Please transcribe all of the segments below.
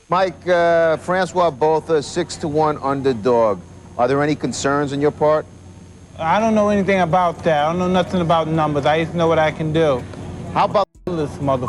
Mike, Francois both a 6-1 underdog. Are there any concerns on your part? I don't know anything about that. I don't know nothing about numbers. I just know what I can do. How about This mother.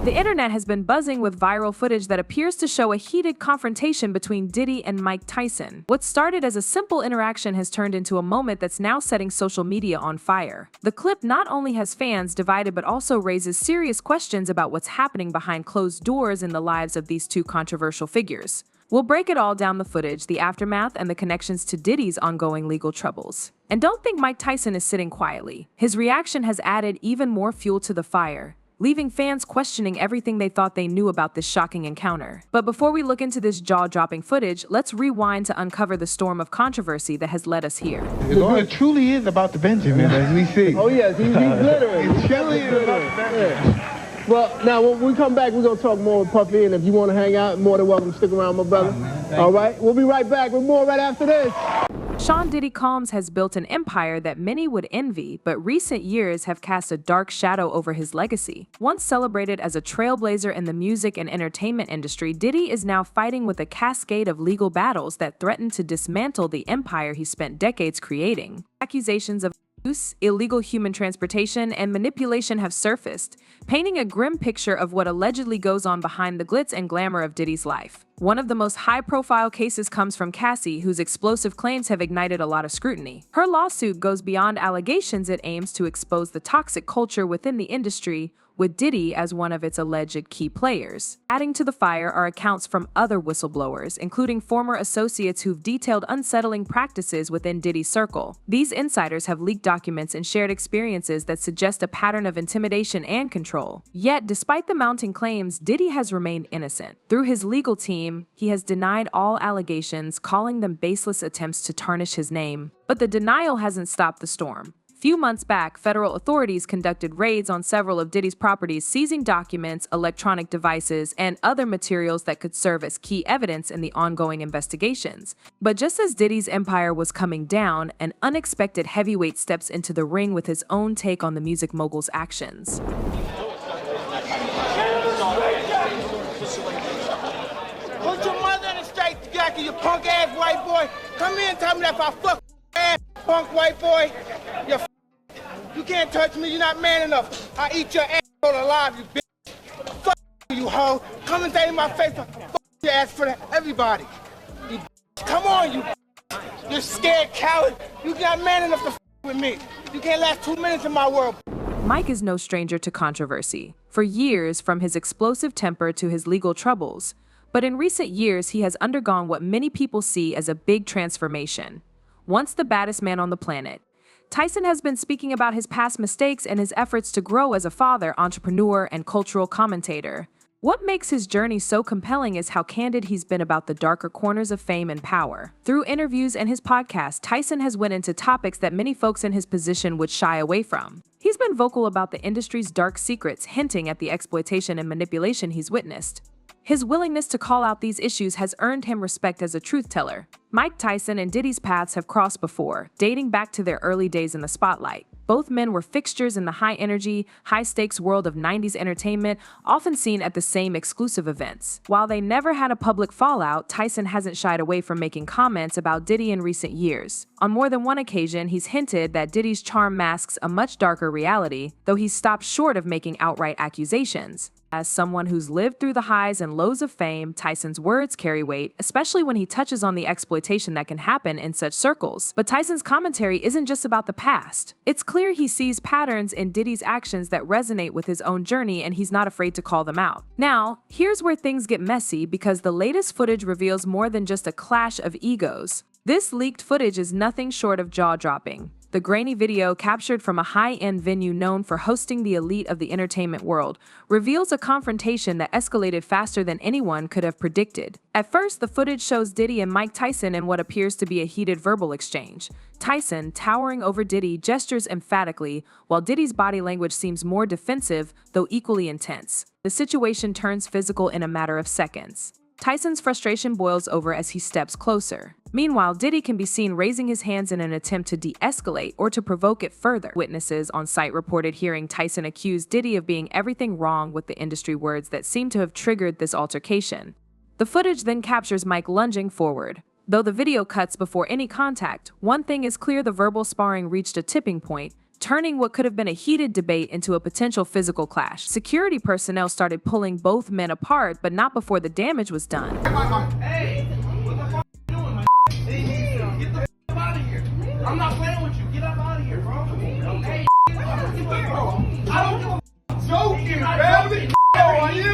The internet has been buzzing with viral footage that appears to show a heated confrontation between Diddy and Mike Tyson. What started as a simple interaction has turned into a moment that's now setting social media on fire. The clip not only has fans divided but also raises serious questions about what's happening behind closed doors in the lives of these two controversial figures. We'll break it all down: the footage, the aftermath, and the connections to Diddy's ongoing legal troubles. And don't think Mike Tyson is sitting quietly. His reaction has added even more fuel to the fire, leaving fans questioning everything they thought they knew about this shocking encounter. But before we look into this jaw-dropping footage, let's rewind to uncover the storm of controversy that has led us here. It truly is about the Benjamin, as we see. Oh yes, he's glittering. It truly is about the Benjamin. Yeah. Well, now when we come back, we're gonna talk more with Puffy, and if you want to hang out, more than welcome to stick around, my brother. All right, we'll be right back with more right after this. Sean Diddy Combs has built an empire that many would envy, but recent years have cast a dark shadow over his legacy. Once celebrated as a trailblazer in the music and entertainment industry, Diddy is now fighting with a cascade of legal battles that threaten to dismantle the empire he spent decades creating. Accusations of abuse, illegal human transportation, and manipulation have surfaced, painting a grim picture of what allegedly goes on behind the glitz and glamour of Diddy's life. One of the most high-profile cases comes from Cassie, whose explosive claims have ignited a lot of scrutiny. Her lawsuit goes beyond allegations. It aims to expose the toxic culture within the industry, with Diddy as one of its alleged key players. Adding to the fire are accounts from other whistleblowers, including former associates who've detailed unsettling practices within Diddy's circle. These insiders have leaked documents and shared experiences that suggest a pattern of intimidation and control. Yet, despite the mounting claims, Diddy has remained innocent. Through his legal team, he has denied all allegations, calling them baseless attempts to tarnish his name. But the denial hasn't stopped the storm. Few months back, federal authorities conducted raids on several of Diddy's properties, seizing documents, electronic devices, and other materials that could serve as key evidence in the ongoing investigations. But just as Diddy's empire was coming down, an unexpected heavyweight steps into the ring with his own take on the music mogul's actions. Put your mother in a straight jacket, you punk-ass white boy. Come here and tell me that if I fuck ass punk white boy, you can't touch me, you're not man enough. I eat your asshole alive, you bitch. Fuck you, hoe. Come and say in my face, fuck your ass for everybody. You bitch. Come on, you bitch. You're scared coward. You're not man enough to with me. You can't last 2 minutes in my world. Mike is no stranger to controversy. For years, from his explosive temper to his legal troubles. But in recent years, he has undergone what many people see as a big transformation. Once the baddest man on the planet, Tyson has been speaking about his past mistakes and his efforts to grow as a father, entrepreneur, and cultural commentator. What makes his journey so compelling is how candid he's been about the darker corners of fame and power. Through interviews and his podcast, Tyson has went into topics that many folks in his position would shy away from. He's been vocal about the industry's dark secrets, hinting at the exploitation and manipulation he's witnessed. His willingness to call out these issues has earned him respect as a truth teller. Mike Tyson and Diddy's paths have crossed before, dating back to their early days in the spotlight. Both men were fixtures in the high-energy, high-stakes world of 90s entertainment, often seen at the same exclusive events. While they never had a public fallout, Tyson hasn't shied away from making comments about Diddy in recent years. On more than one occasion, he's hinted that Diddy's charm masks a much darker reality, though he's stopped short of making outright accusations. As someone who's lived through the highs and lows of fame, Tyson's words carry weight, especially when he touches on the exploitation that can happen in such circles. But Tyson's commentary isn't just about the past. It's clear he sees patterns in Diddy's actions that resonate with his own journey, and he's not afraid to call them out. Now, here's where things get messy, because the latest footage reveals more than just a clash of egos. This leaked footage is nothing short of jaw-dropping. The grainy video, captured from a high-end venue known for hosting the elite of the entertainment world, reveals a confrontation that escalated faster than anyone could have predicted. At first, the footage shows Diddy and Mike Tyson in what appears to be a heated verbal exchange. Tyson, towering over Diddy, gestures emphatically, while Diddy's body language seems more defensive, though equally intense. The situation turns physical in a matter of seconds. Tyson's frustration boils over as he steps closer. Meanwhile, Diddy can be seen raising his hands in an attempt to de-escalate or to provoke it further. Witnesses on site reported hearing Tyson accuse Diddy of being everything wrong with the industry, words that seem to have triggered this altercation. The footage then captures Mike lunging forward. Though the video cuts before any contact, one thing is clear: the verbal sparring reached a tipping point, turning what could have been a heated debate into a potential physical clash. Security personnel started pulling both men apart, but not before the damage was done. Hey, what the fuck you doing, man? Get the fuck out of here. I'm not playing with you. Get up out of here, bro. Hey, bro. I don't give a joking, man. How are you?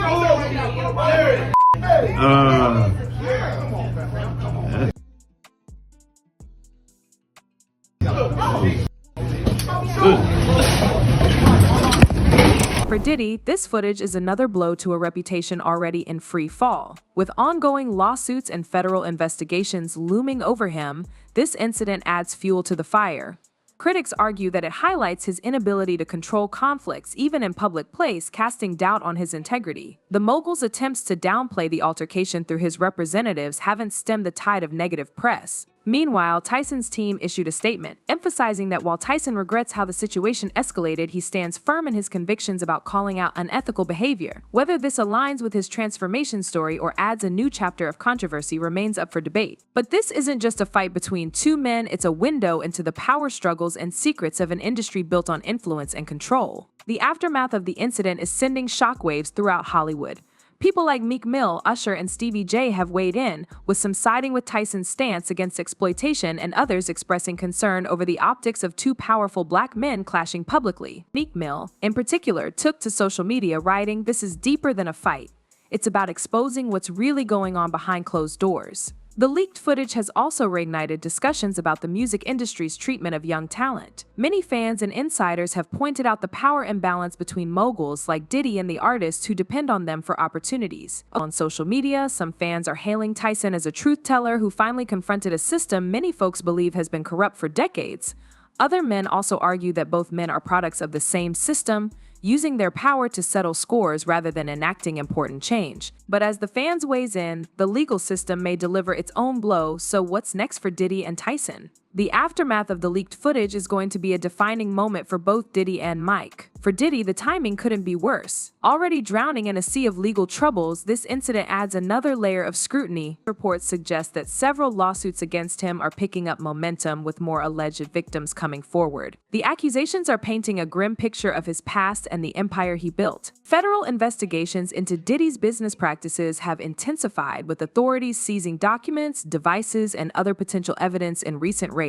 For Diddy, this footage is another blow to a reputation already in free fall. With ongoing lawsuits and federal investigations looming over him, this incident adds fuel to the fire. Critics argue that it highlights his inability to control conflicts, even in public place, casting doubt on his integrity. The mogul's attempts to downplay the altercation through his representatives haven't stemmed the tide of negative press. Meanwhile, Tyson's team issued a statement, emphasizing that while Tyson regrets how the situation escalated, he stands firm in his convictions about calling out unethical behavior. Whether this aligns with his transformation story or adds a new chapter of controversy remains up for debate. But this isn't just a fight between two men, it's a window into the power struggles and secrets of an industry built on influence and control. The aftermath of the incident is sending shockwaves throughout Hollywood. People like Meek Mill, Usher, and Stevie J have weighed in, with some siding with Tyson's stance against exploitation and others expressing concern over the optics of two powerful black men clashing publicly. Meek Mill, in particular, took to social media writing, "This is deeper than a fight. It's about exposing what's really going on behind closed doors." The leaked footage has also reignited discussions about the music industry's treatment of young talent. Many fans and insiders have pointed out the power imbalance between moguls like Diddy and the artists who depend on them for opportunities. On social media, some fans are hailing Tyson as a truth teller who finally confronted a system many folks believe has been corrupt for decades. Other men also argue that both men are products of the same system, using their power to settle scores rather than enacting important change. But as the fans weighs in, the legal system may deliver its own blow, so what's next for Diddy and Tyson? The aftermath of the leaked footage is going to be a defining moment for both Diddy and Mike. For Diddy, the timing couldn't be worse. Already drowning in a sea of legal troubles, this incident adds another layer of scrutiny. Reports suggest that several lawsuits against him are picking up momentum, with more alleged victims coming forward. The accusations are painting a grim picture of his past and the empire he built. Federal investigations into Diddy's business practices have intensified, with authorities seizing documents, devices, and other potential evidence in recent raids.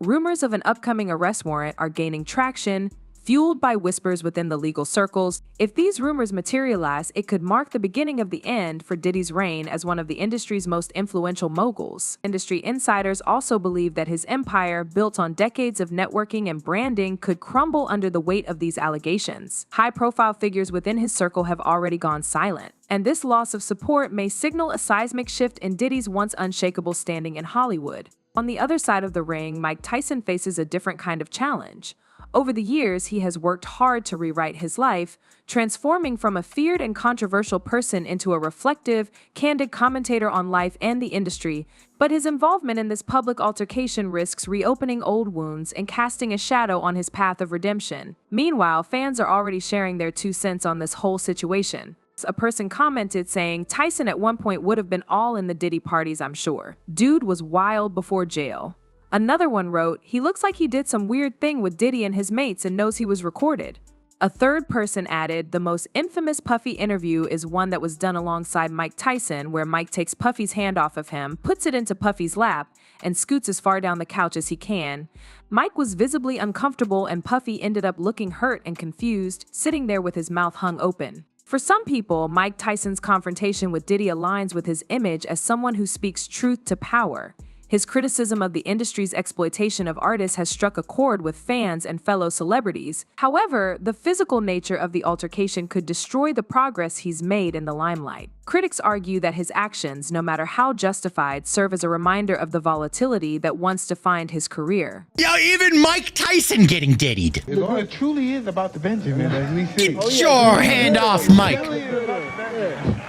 Rumors of an upcoming arrest warrant are gaining traction, fueled by whispers within the legal circles. If these rumors materialize, it could mark the beginning of the end for Diddy's reign as one of the industry's most influential moguls. Industry insiders also believe that his empire, built on decades of networking and branding, could crumble under the weight of these allegations. High-profile figures within his circle have already gone silent, and this loss of support may signal a seismic shift in Diddy's once unshakable standing in Hollywood. On the other side of the ring, Mike Tyson faces a different kind of challenge. Over the years, he has worked hard to rewrite his life, transforming from a feared and controversial person into a reflective, candid commentator on life and the industry. But his involvement in this public altercation risks reopening old wounds and casting a shadow on his path of redemption. Meanwhile, fans are already sharing their 2 cents on this whole situation. A person commented saying, "Tyson at one point would have been all in the Diddy parties, I'm sure. Dude was wild before jail." Another one wrote, "He looks like he did some weird thing with Diddy and his mates and knows he was recorded." A third person added, "The most infamous Puffy interview is one that was done alongside Mike Tyson, where Mike takes Puffy's hand off of him, puts it into Puffy's lap, and scoots as far down the couch as he can. Mike was visibly uncomfortable and Puffy ended up looking hurt and confused, sitting there with his mouth hung open." For some people, Mike Tyson's confrontation with Diddy aligns with his image as someone who speaks truth to power. His criticism of the industry's exploitation of artists has struck a chord with fans and fellow celebrities. However, the physical nature of the altercation could destroy the progress he's made in the limelight. Critics argue that his actions, no matter how justified, serve as a reminder of the volatility that once defined his career. Yo, even Mike Tyson getting diddied. It truly is about the Benjamin, as we see. Get your hand off Mike.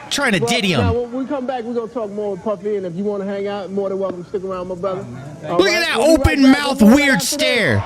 Trying to Diddy him. Now, when we come back, we're going to talk more with Puffy, and if you want to hang out, more than welcome to stick around, my brother. Look at that open mouth weird stare.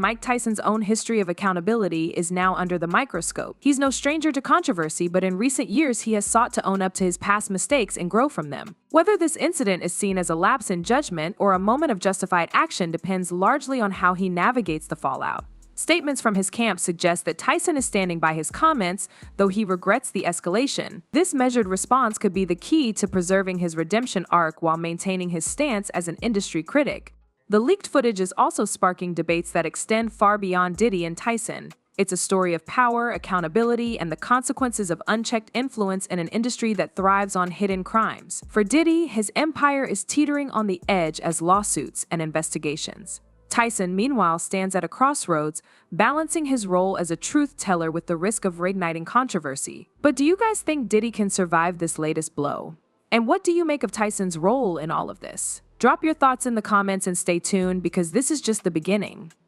Mike Tyson's own history of accountability is now under the microscope. He's no stranger to controversy, but in recent years he has sought to own up to his past mistakes and grow from them. Whether this incident is seen as a lapse in judgment or a moment of justified action depends largely on how he navigates the fallout. Statements from his camp suggest that Tyson is standing by his comments, though he regrets the escalation. This measured response could be the key to preserving his redemption arc while maintaining his stance as an industry critic. The leaked footage is also sparking debates that extend far beyond Diddy and Tyson. It's a story of power, accountability, and the consequences of unchecked influence in an industry that thrives on hidden crimes. For Diddy, his empire is teetering on the edge as lawsuits and investigations. Tyson, meanwhile, stands at a crossroads, balancing his role as a truth teller with the risk of reigniting controversy. But do you guys think Diddy can survive this latest blow? And what do you make of Tyson's role in all of this? Drop your thoughts in the comments and stay tuned because this is just the beginning.